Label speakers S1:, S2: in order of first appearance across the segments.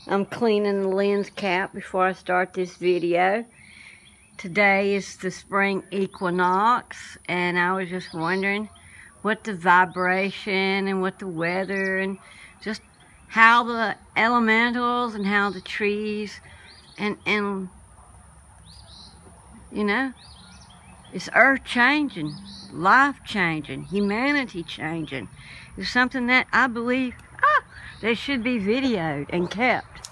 S1: I'm cleaning the lens cap before I start this video. Today is the spring equinox, and I was just wondering what the vibration and what the weather and just how the elementals and how the trees and you know, it's earth changing, life changing, humanity changing. It's something that I believe that should be videoed and kept.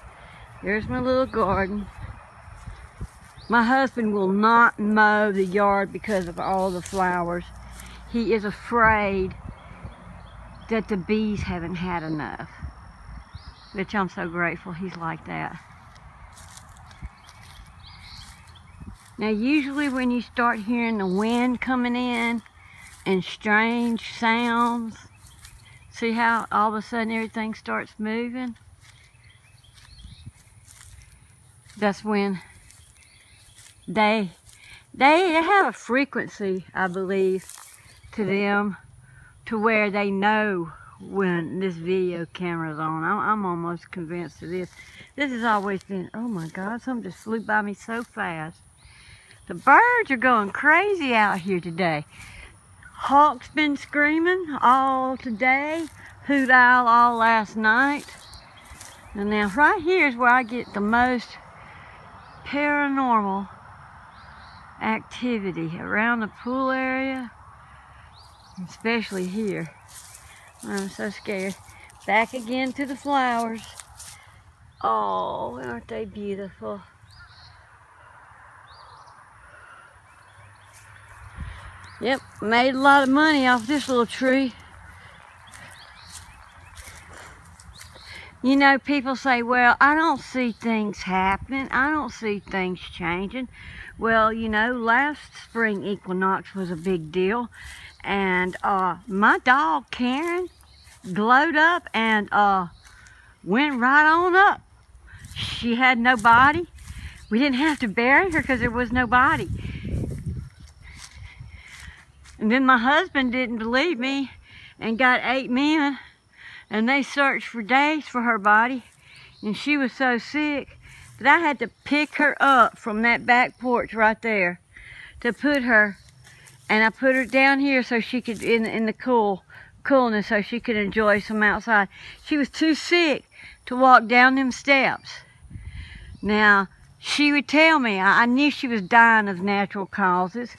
S1: There's my little garden. My husband will not mow the yard because of all the flowers. He is afraid that the bees haven't had enough, which I'm so grateful he's like that. Now usually when you start hearing the wind coming in and strange sounds, see how all of a sudden everything starts moving? That's when they have a frequency, I believe, to them, to where they know when this video camera's on. I'm almost convinced of this. This has always been, oh my God, something just flew by me so fast. The birds are going crazy out here today. Hawk's been screaming all today, hoot owl all last night. And now right here is where I get the most paranormal activity, around the pool area, especially here. I'm so scared. Back again to the flowers. Oh, aren't they beautiful? Yep, made a lot of money off this little tree. You know, people say, well, I don't see things happening. I don't see things changing. Well, you know, last spring equinox was a big deal. And my dog, Karen, glowed up and went right on up. She had no body. We didn't have to bury her because there was no body. And then my husband didn't believe me and got 8 men. And they searched for days for her body, and she was so sick that I had to pick her up from that back porch right there to put her, and I put her down here so she could, in the coolness, so she could enjoy some outside. She was too sick to walk down them steps. Now, she would tell me, I knew she was dying of natural causes,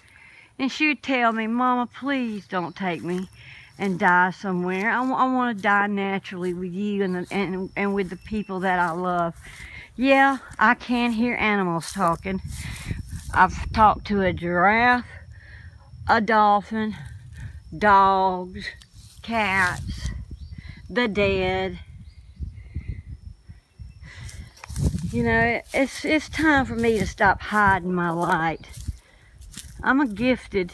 S1: and she would tell me, Mama, please don't take me and die somewhere. I want to die naturally with you and with the people that I love. Yeah, I can hear animals talking. I've talked to a giraffe, a dolphin, dogs, cats, the dead. You know, it's time for me to stop hiding my light. I'm gifted,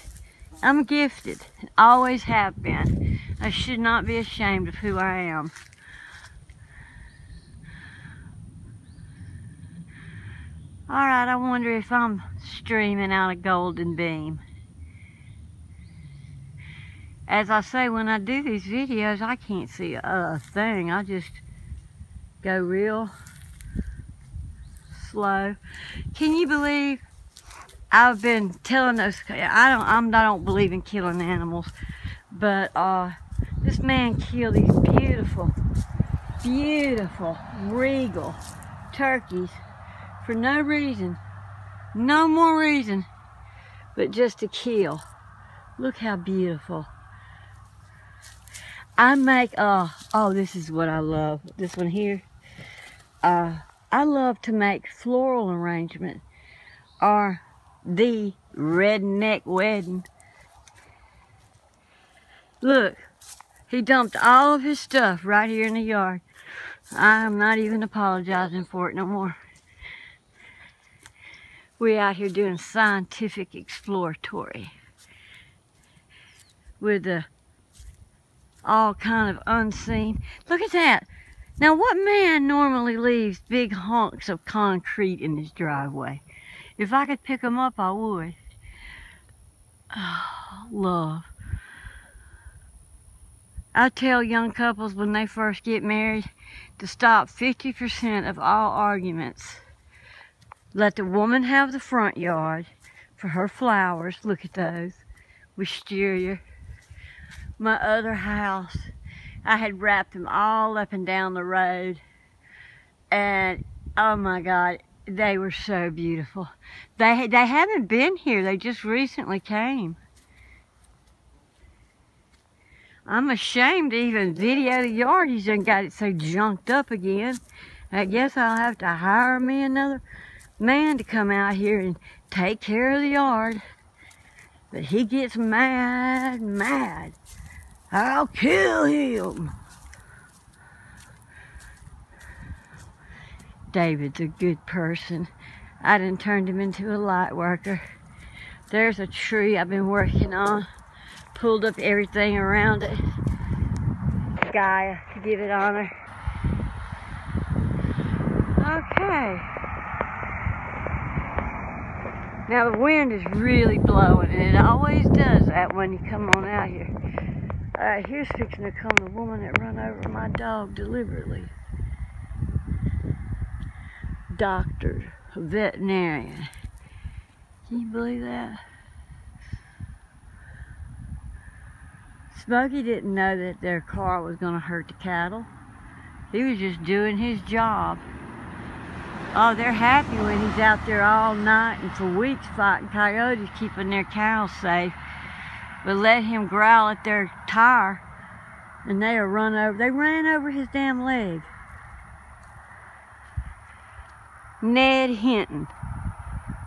S1: always have been. I should not be ashamed of who I am. Alright, I wonder if I'm streaming out a golden beam. As I say, when I do these videos, I can't see a thing. I just go real slow. Can you believe I've been telling those, I don't believe in killing animals, but this man killed these beautiful, regal turkeys for no reason, no more reason, but just to kill. Look how beautiful. I make, this is what I love, this one here. I love to make floral arrangement, or the redneck wedding. Look, he dumped all of his stuff right here in the yard. I'm not even apologizing for it no more. We're out here doing scientific exploratory with the all kind of unseen. Look at that. Now, what man normally leaves big hunks of concrete in his driveway? If I could pick them up, I would. Oh, love. I tell young couples when they first get married to stop 50% of all arguments. Let the woman have the front yard for her flowers. Look at those. Wisteria. My other house, I had wrapped them all up and down the road. And oh my God, they were so beautiful. They haven't been here. They just recently came. I'm ashamed to even video the yard. He's done got it so junked up again. I guess I'll have to hire me another man to come out here and take care of the yard. But he gets mad. I'll kill him. David's a good person. I done turned him into a light worker. There's a tree I've been working on. Pulled up everything around it. Gaia, to give it honor. Okay. Now the wind is really blowing, and it always does that when you come on out here. Alright, here's fixing to come the woman that run over my dog deliberately. Doctor, veterinarian. Can you believe that? Smokey didn't know that their car was going to hurt the cattle. He was just doing his job. Oh, they're happy when he's out there all night and for weeks fighting coyotes, keeping their cows safe. But let him growl at their tire and they ran over his damn leg. Ned Hinton,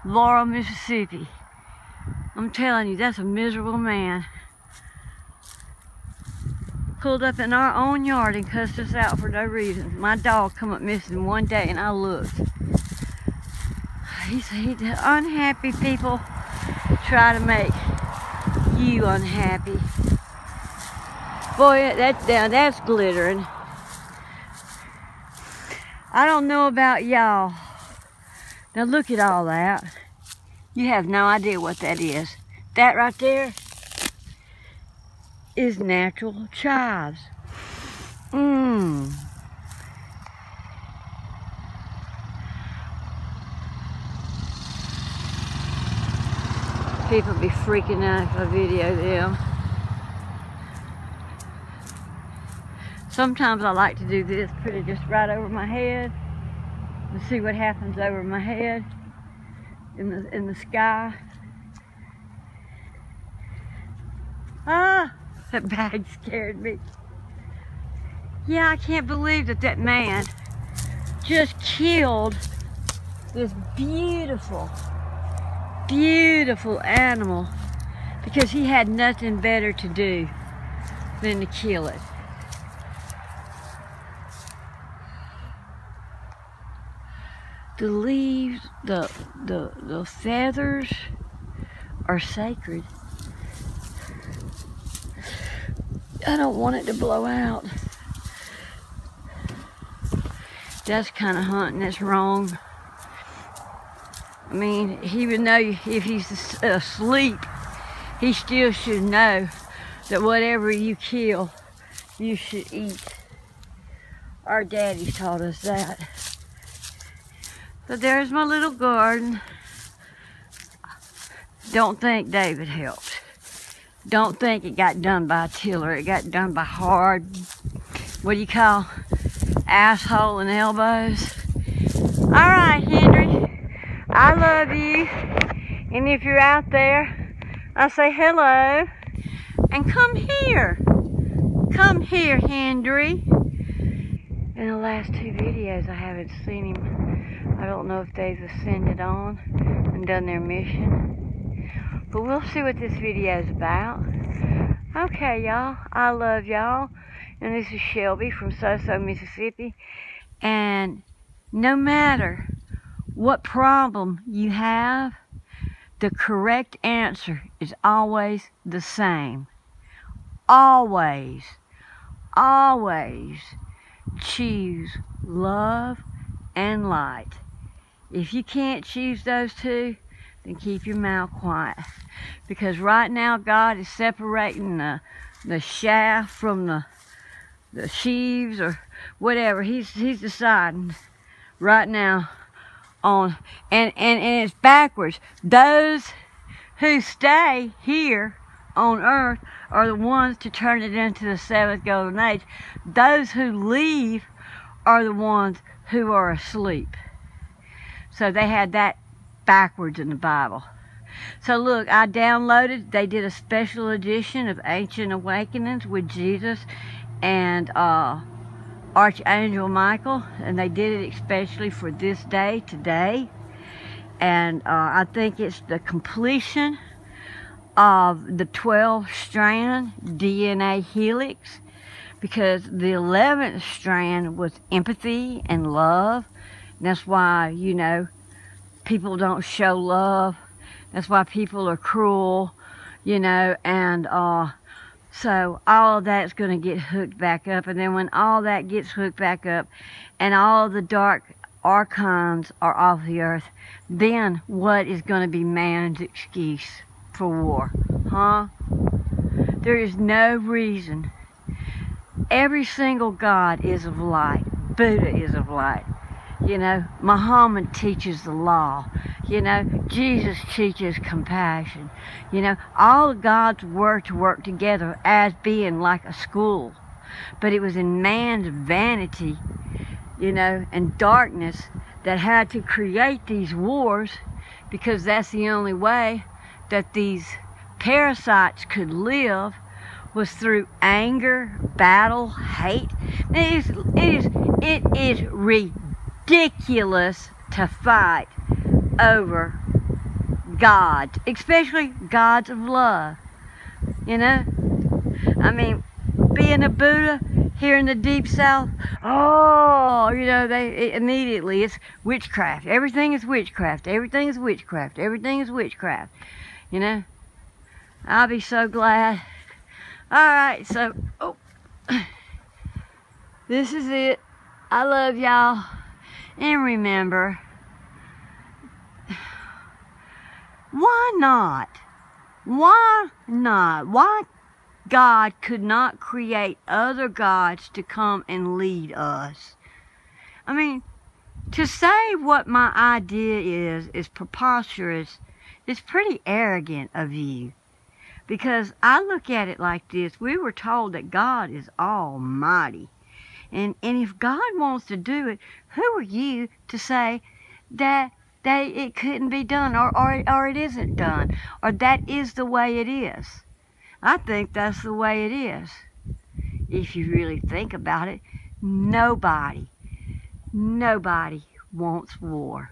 S1: Laurel, Mississippi. I'm telling you, that's a miserable man. Pulled up in our own yard and cussed us out for no reason. My dog come up missing one day and I looked. Unhappy people try to make you unhappy. Boy, that's glittering. I don't know about y'all. Now look at all that. You have no idea what that is. That right there is natural chives. People be freaking out if I video them. Sometimes I like to do this, put it just right over my head and see what happens over my head in the sky. Ah, that bag scared me. Yeah, I can't believe that man just killed this beautiful animal because he had nothing better to do than to kill it. The leaves, the feathers are sacred. I don't want it to blow out. That's kind of hunting that's wrong. I mean, even though if he's asleep, he still should know that whatever you kill, you should eat. Our daddies taught us that. So there's my little garden. Don't think David helped. Don't think it got done by a tiller. It got done by hard, what do you call, asshole and elbows. All right, Henry, I love you. And if you're out there, I say hello. And come here. Come here, Henry. In the last two videos, I haven't seen him. I don't know if they've ascended on and done their mission. But we'll see what this video is about. Okay, y'all. I love y'all. And this is Shelby from So-So, Mississippi. And no matter what problem you have, the correct answer is always the same. Always. Always choose love and light. If you can't choose those two, then keep your mouth quiet. Because right now God is separating the the shaft from the sheaves or whatever. He's deciding right now on, and it's backwards. Those who stay here on earth are the ones to turn it into the seventh golden age. Those who leave are the ones who are asleep. So they had that backwards in the Bible. So look, I downloaded, they did a special edition of Ancient Awakenings with Jesus and Archangel Michael, and they did it especially for this day, today. And I think it's the completion of the 12-strand DNA helix, because the 11th strand was empathy and love. And that's why, you know, people don't show love. That's why people are cruel, you know, and so all of that's going to get hooked back up. And then when all that gets hooked back up and all the dark archons are off the earth, then what is going to be man's excuse for war? Huh? There is no reason. Every single God is of light. Buddha is of light. You know, Muhammad teaches the law. You know, Jesus teaches compassion. You know, all of God's were to work together as being like a school. But it was in man's vanity, you know, and darkness that had to create these wars, because that's the only way that these parasites could live, was through anger, battle, hate. It is ridiculous to fight over God, especially gods of love. You know, I mean, being a Buddha here in the deep south, oh, you know, immediately it's witchcraft. Everything is witchcraft. Everything is witchcraft. Everything is witchcraft. You know, I'll be so glad. All right, so this is it. I love y'all. And remember, why not? Why not? Why God could not create other gods to come and lead us? I mean, to say what my idea is preposterous. It's pretty arrogant of you. Because I look at it like this. We were told that God is almighty. And if God wants to do it, who are you to say that it couldn't be done, or it isn't done, or that is the way it is? I think that's the way it is. If you really think about it, nobody wants war.